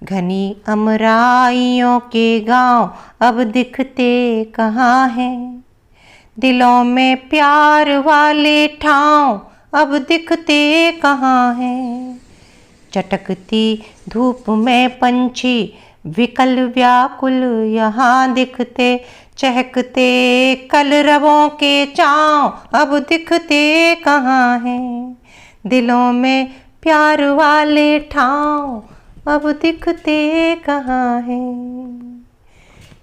घनी अमराइयों के गांव अब दिखते कहाँ हैं, दिलों में प्यार वाले ठाव अब दिखते कहाँ हैं। चटकती धूप में पंछी विकल व्याकुल यहाँ दिखते, चहकते कलरवों के चाँव अब दिखते कहाँ हैं, दिलों में प्यार वाले ठाव अब दिखते कहाँ हैं।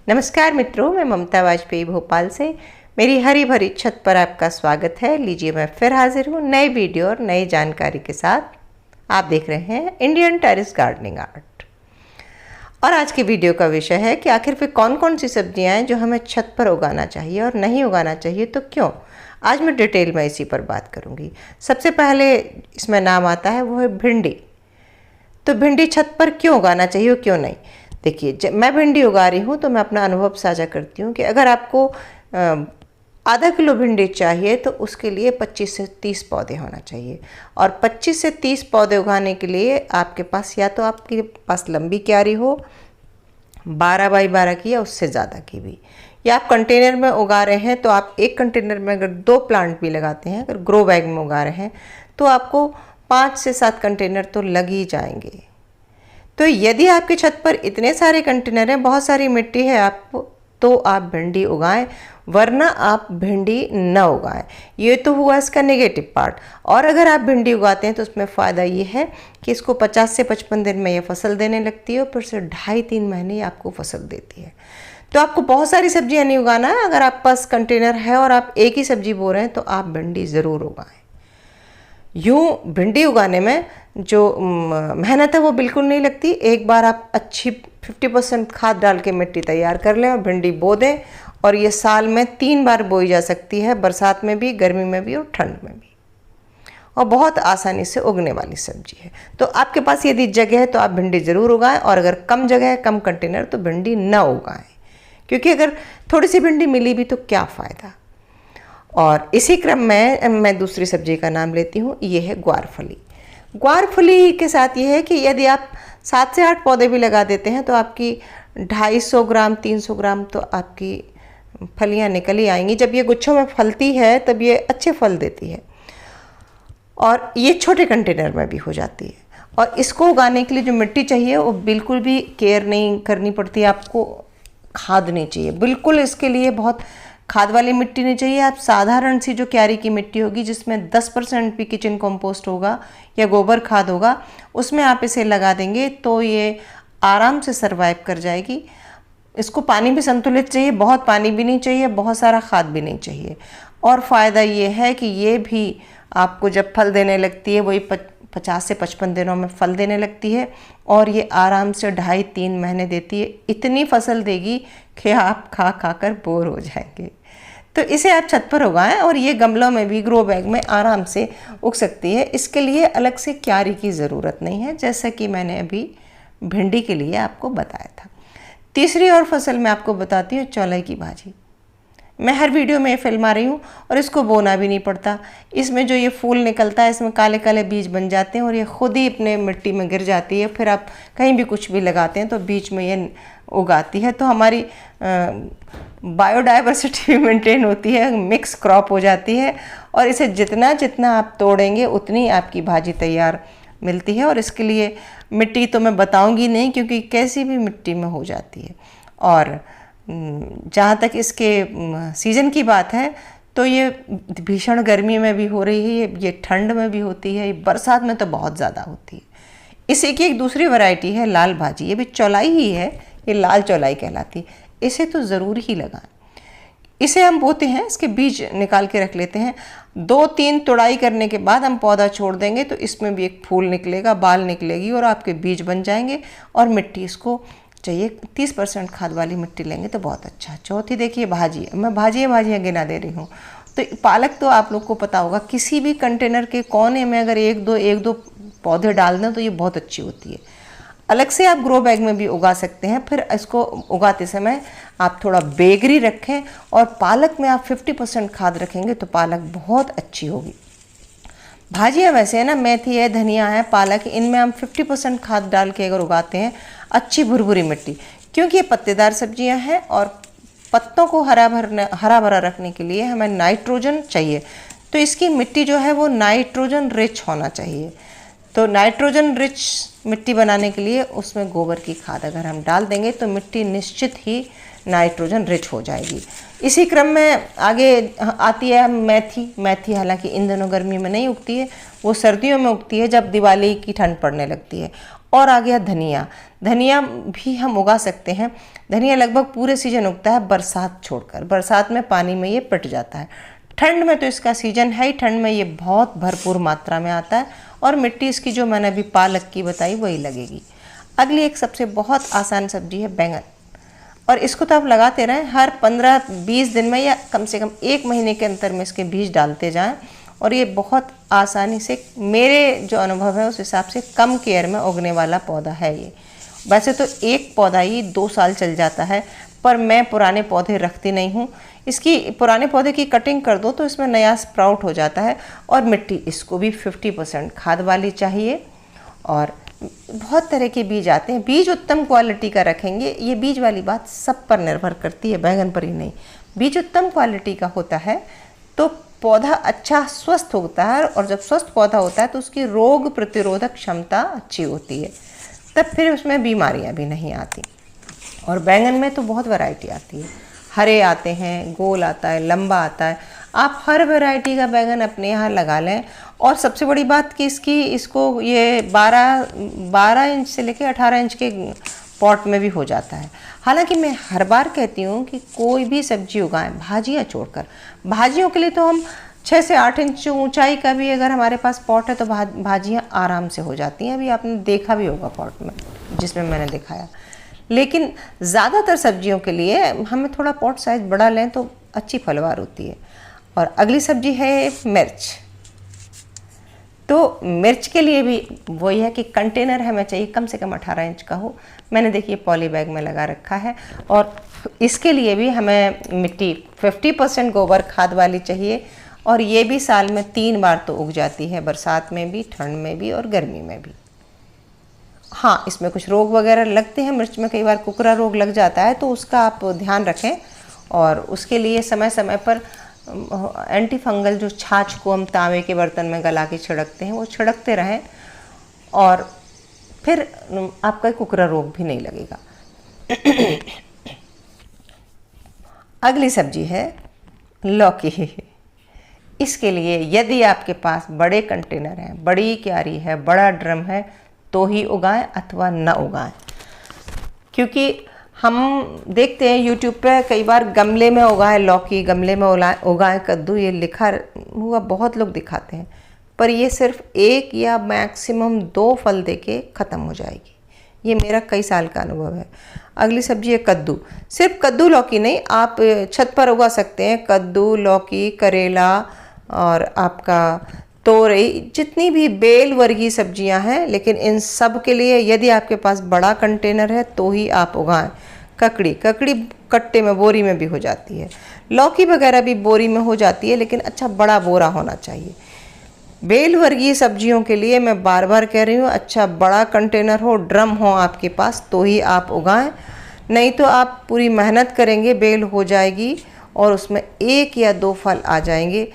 नमस्कार मित्रों, मैं ममता वाजपेयी भोपाल से मेरी हरी भरी छत पर आपका स्वागत है। लीजिए, मैं फिर हाजिर हूँ नए वीडियो और नई जानकारी के साथ। आप देख रहे हैं इंडियन टेरेस गार्डनिंग आर्ट। और आज के वीडियो का विषय है कि आखिर फिर कौन कौन सी सब्जियां हैं जो हमें छत पर उगाना चाहिए और नहीं उगाना चाहिए तो क्यों। आज मैं डिटेल में इसी पर बात करूंगी। सबसे पहले इसमें नाम आता है वो है भिंडी। तो भिंडी छत पर क्यों उगाना चाहिए और क्यों नहीं। देखिए, जब मैं भिंडी उगा रही हूँ तो मैं अपना अनुभव साझा करती हूँ कि अगर आपको आधा किलो भिंडी चाहिए तो उसके लिए 25 से 30 पौधे होना चाहिए। और 25 से 30 पौधे उगाने के लिए आपके पास या तो आपके पास लंबी क्यारी हो 12 बाई 12 की या उससे ज़्यादा की भी, या आप कंटेनर में उगा रहे हैं तो आप एक कंटेनर में अगर 2 प्लांट भी लगाते हैं, अगर ग्रो बैग में उगा रहे हैं तो आपको 5 से 7 कंटेनर तो लग ही जाएंगे। तो यदि आपकी छत पर इतने सारे कंटेनर हैं, बहुत सारी मिट्टी है आपको, तो आप भिंडी उगाएं, वरना आप भिंडी न उगाएं। ये तो हुआ इसका नेगेटिव पार्ट। और अगर आप भिंडी उगाते हैं तो उसमें फ़ायदा ये है कि इसको 50 से 55 दिन में ये फसल देने लगती है और फिर से 2.5-3 महीने आपको फसल देती है। तो आपको बहुत सारी सब्जियां नहीं उगाना है। अगर आपके पास कंटेनर है और आप एक ही सब्जी बो रहे हैं तो आप भिंडी ज़रूर उगाएं। यूँ भिंडी उगाने में जो मेहनत है वो बिल्कुल नहीं लगती। एक बार आप अच्छी 50% खाद डाल के मिट्टी तैयार कर लें और भिंडी बो दें, और ये साल में 3 बार बोई जा सकती है, बरसात में भी, गर्मी में भी और ठंड में भी, और बहुत आसानी से उगने वाली सब्जी है। तो आपके पास यदि जगह है तो आप भिंडी ज़रूर उगाएं, और अगर कम जगह है, कम कंटेनर, तो भिंडी ना उगाएं, क्योंकि अगर थोड़ी सी भिंडी मिली भी तो क्या फ़ायदा। और इसी क्रम में मैं दूसरी सब्जी का नाम लेती हूँ, ये है ग्वारफली। ग्वारफली के साथ ये है कि यदि आप 7 से 8 पौधे भी लगा देते हैं तो आपकी 250 ग्राम 300 ग्राम तो आपकी फलियाँ निकल ही आएंगी। जब ये गुच्छों में फलती है तब ये अच्छे फल देती है, और ये छोटे कंटेनर में भी हो जाती है। और इसको उगाने के लिए जो मिट्टी चाहिए वो बिल्कुल भी केयर नहीं करनी पड़ती, आपको खाद नहीं चाहिए बिल्कुल। इसके लिए बहुत खाद वाली मिट्टी नहीं चाहिए। आप साधारण सी जो क्यारी की मिट्टी होगी जिसमें 10% भी किचन कंपोस्ट होगा या गोबर खाद होगा, उसमें आप इसे लगा देंगे तो ये आराम से सरवाइव कर जाएगी। इसको पानी भी संतुलित चाहिए, बहुत पानी भी नहीं चाहिए, बहुत सारा खाद भी नहीं चाहिए। और फ़ायदा ये है कि ये भी आपको जब फल देने लगती है वही 50 से 55 दिनों में फल देने लगती है, और ये आराम से 2.5-3 महीने देती है। इतनी फसल देगी कि आप खा खा कर बोर हो जाएंगे। तो इसे आप छत पर उगाएं, और ये गमलों में भी, ग्रो बैग में आराम से उग सकती है। इसके लिए अलग से क्यारी की ज़रूरत नहीं है, जैसा कि मैंने अभी भिंडी के लिए आपको बताया था। तीसरी और फसल मैं आपको बताती हूँ, चौलाई की भाजी। मैं हर वीडियो में फिल्मा रही हूँ, और इसको बोना भी नहीं पड़ता। इसमें जो ये फूल निकलता है, इसमें काले काले बीज बन जाते हैं और ये खुद ही अपने मिट्टी में गिर जाती है। फिर आप कहीं भी कुछ भी लगाते हैं तो बीच में ये उगाती है, तो हमारी बायोडाइवर्सिटी भी मेंटेन होती है, मिक्स क्रॉप हो जाती है। और इसे जितना जितना आप तोड़ेंगे उतनी आपकी भाजी तैयार मिलती है। और इसके लिए मिट्टी तो मैं बताऊंगी नहीं, क्योंकि कैसी भी मिट्टी में हो जाती है। और जहाँ तक इसके सीज़न की बात है तो ये भीषण गर्मी में भी हो रही है, ये ठंड में भी होती है, बरसात में तो बहुत ज़्यादा होती है। इसी की एक दूसरी वैरायटी है लाल भाजी, ये भी चौलाई ही है, ये लाल चौलाई कहलाती है। इसे तो ज़रूर ही लगाएं। इसे हम बोते हैं, इसके बीज निकाल के रख लेते हैं। 2-3 तुड़ाई करने के बाद हम पौधा छोड़ देंगे तो इसमें भी एक फूल निकलेगा, बाल निकलेगी और आपके बीज बन जाएंगे। और मिट्टी इसको चाहिए 30% खाद वाली मिट्टी लेंगे तो बहुत अच्छा। चौथी देखिए भाजी, मैं भाजियाँ गिना दे रही हूँ। तो पालक तो आप लोग को पता होगा, किसी भी कंटेनर के कोने में अगर एक दो पौधे डाल दें तो ये बहुत अच्छी होती है। अलग से आप ग्रो बैग में भी उगा सकते हैं। फिर इसको उगाते समय आप थोड़ा बेगरी रखें, और पालक में आप 50% खाद रखेंगे तो पालक बहुत अच्छी होगी। भाजियाँ वैसे है ना, मेथी है, धनिया है, पालक, इनमें हम 50% खाद डाल के अगर उगाते हैं अच्छी भुरभुरी मिट्टी, क्योंकि ये पत्तेदार सब्जियां हैं और पत्तों को हरा भरा रखने के लिए हमें नाइट्रोजन चाहिए। तो इसकी मिट्टी जो है वो नाइट्रोजन रिच होना चाहिए। तो नाइट्रोजन रिच मिट्टी बनाने के लिए उसमें गोबर की खाद अगर हम डाल देंगे तो मिट्टी निश्चित ही नाइट्रोजन रिच हो जाएगी। इसी क्रम में आगे आती है मेथी। मेथी हालांकि इन दिनों गर्मी में नहीं उगती है, वो सर्दियों में उगती है जब दिवाली की ठंड पड़ने लगती है। और आ गया धनिया। धनिया भी हम उगा सकते हैं। धनिया लगभग पूरे सीजन उगता है बरसात छोड़कर। बरसात में पानी में ये पिट जाता है। ठंड में तो इसका सीजन है ही, ठंड में ये बहुत भरपूर मात्रा में आता है और मिट्टी इसकी जो मैंने अभी पालक की बताई वही लगेगी। अगली एक सबसे बहुत आसान सब्जी है बैंगन, और इसको तो आप लगाते रहें, हर 15-20 दिन में या कम से कम 1 महीने के अंतर में इसके बीज डालते जाएं और ये बहुत आसानी से, मेरे जो अनुभव है उस हिसाब से कम केयर में उगने वाला पौधा है ये। वैसे तो एक पौधा ही 2 साल चल जाता है, पर मैं पुराने पौधे रखती नहीं हूँ। इसकी पुराने पौधे की कटिंग कर दो तो इसमें नया स्प्राउट हो जाता है। और मिट्टी इसको भी 50% खाद वाली चाहिए। और बहुत तरह के बीज आते हैं, बीज उत्तम क्वालिटी का रखेंगे। ये बीज वाली बात सब पर निर्भर करती है, बैंगन पर ही नहीं। बीज उत्तम क्वालिटी का होता है तो पौधा अच्छा स्वस्थ होता है, और जब स्वस्थ पौधा होता है तो उसकी रोग प्रतिरोधक क्षमता अच्छी होती है, तब फिर उसमें बीमारियां भी नहीं आती। और बैंगन में तो बहुत वैरायटी आती है, हरे आते हैं, गोल आता है, लंबा आता है। आप हर वैरायटी का बैंगन अपने यहाँ लगा लें। और सबसे बड़ी बात कि इसको ये 12 इंच से लेकर 18 इंच के पॉट में भी हो जाता है। हालांकि मैं हर बार कहती हूँ कि कोई भी सब्जी उगाएं भाजियाँ छोड़कर। भाजियों के लिए तो हम 6 से 8 इंच ऊंचाई का भी अगर हमारे पास पॉट है तो भाजियाँ आराम से हो जाती हैं। अभी आपने देखा भी होगा पॉट में जिसमें मैंने दिखाया। लेकिन ज़्यादातर सब्जियों के लिए हमें थोड़ा पॉट साइज़ बड़ा लें तो अच्छी फलवार होती है। और अगली सब्जी है मिर्च। तो मिर्च के लिए भी वही है कि कंटेनर हमें चाहिए कम से कम 18 इंच का हो। मैंने देखिए पॉली बैग में लगा रखा है। और इसके लिए भी हमें मिट्टी 50% गोबर खाद वाली चाहिए। और ये भी साल में 3 बार तो उग जाती है, बरसात में भी, ठंड में भी और गर्मी में भी। हाँ, इसमें कुछ रोग वगैरह लगते हैं मिर्च में, कई बार कुकरा रोग लग जाता है, तो उसका आप ध्यान रखें। और उसके लिए समय समय पर एंटी फंगल जो छाछ को हम तांबे के बर्तन में गला के छिड़कते हैं वो छिड़कते रहें, और फिर आपका कुकरा रोग भी नहीं लगेगा। अगली सब्जी है लौकी। इसके लिए यदि आपके पास बड़े कंटेनर हैं, बड़ी क्यारी है, बड़ा ड्रम है तो ही उगाएं अथवा न उगाएं। क्योंकि हम देखते हैं यूट्यूब पे कई बार गमले में उगाएं लौकी, गमले में उगाएं कद्दू, ये लिखा हुआ बहुत लोग दिखाते हैं, पर ये सिर्फ 1 या मैक्सिमम 2 फल देके ख़त्म हो जाएगी। ये मेरा कई साल का अनुभव है। अगली सब्जी है कद्दू। सिर्फ कद्दू लौकी नहीं, आप छत पर उगा सकते हैं कद्दू, लौकी, करेला और आपका तोरई, जितनी भी बेल वर्गीय सब्जियां हैं। लेकिन इन सब के लिए यदि आपके पास बड़ा कंटेनर है तो ही आप उगाएं। ककड़ी कट्टे में, बोरी में भी हो जाती है। लौकी वगैरह भी बोरी में हो जाती है, लेकिन अच्छा बड़ा बोरा होना चाहिए। बेल वर्गीय सब्जियों के लिए मैं बार बार कह रही हूँ, अच्छा बड़ा कंटेनर हो, ड्रम हो आपके पास तो ही आप उगाएं। नहीं तो आप पूरी मेहनत करेंगे, बेल हो जाएगी और उसमें 1 या 2 फल आ जाएंगे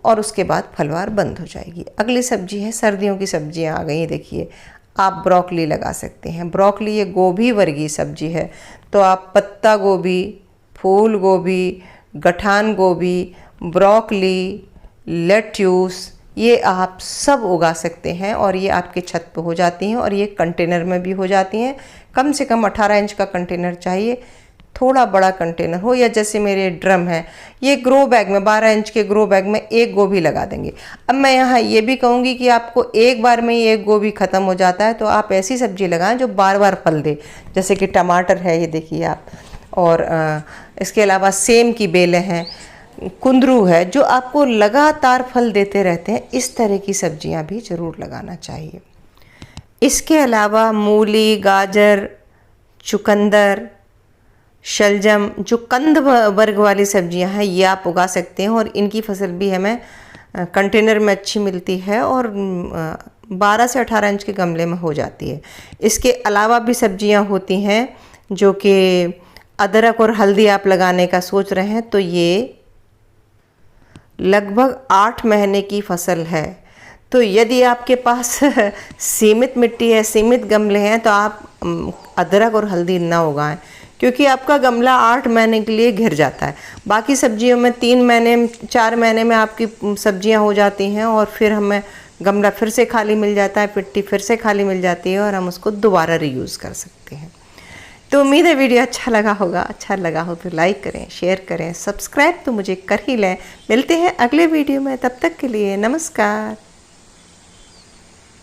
और उसके बाद फलवार बंद हो जाएगी। अगली सब्जी है, सर्दियों की सब्जियां आ गई। देखिए आप ब्रोकली लगा सकते हैं। ब्रोकली ये गोभी वर्गीय सब्जी है, तो आप पत्ता गोभी, फूल गोभी, गठान गोभी, ब्रोकली, लेट्यूस, ये आप सब उगा सकते हैं और ये आपके छत पे हो जाती हैं और ये कंटेनर में भी हो जाती हैं। कम से कम 18 इंच का कंटेनर चाहिए, थोड़ा बड़ा कंटेनर हो, या जैसे मेरे ड्रम है, ये ग्रो बैग में 12 इंच के ग्रो बैग में 1 गोभी लगा देंगे। अब मैं यहाँ ये भी कहूँगी कि आपको एक बार में ही 1 गोभी ख़त्म हो जाता है, तो आप ऐसी सब्जी लगाएं जो बार बार फल दे, जैसे कि टमाटर है, ये देखिए आप। और इसके अलावा सेम की बेलें हैं, कुंदरू है, जो आपको लगातार फल देते रहते हैं। इस तरह की सब्जियाँ भी ज़रूर लगाना चाहिए। इसके अलावा मूली, गाजर, चुकंदर, शलजम, जो कंद वर्ग वाली सब्जियां हैं, ये आप उगा सकते हैं और इनकी फसल भी हमें कंटेनर में अच्छी मिलती है और 12 से 18 इंच के गमले में हो जाती है। इसके अलावा भी सब्जियां होती हैं, जो कि अदरक और हल्दी आप लगाने का सोच रहे हैं तो ये लगभग 8 महीने की फसल है। तो यदि आपके पास सीमित मिट्टी है, सीमित गमले हैं, तो आप अदरक और हल्दी ना उगाएं, क्योंकि आपका गमला 8 महीने के लिए घिर जाता है। बाकी सब्जियों में 3 महीने 4 महीने में आपकी सब्जियां हो जाती हैं और फिर हमें गमला फिर से खाली मिल जाता है, मिट्टी फिर से खाली मिल जाती है और हम उसको दोबारा रीयूज़ कर सकते हैं। तो उम्मीद है वीडियो अच्छा लगा होगा। अच्छा लगा हो तो लाइक करें, शेयर करें, सब्सक्राइब तो मुझे कर ही लें। मिलते हैं अगले वीडियो में, तब तक के लिए नमस्कार।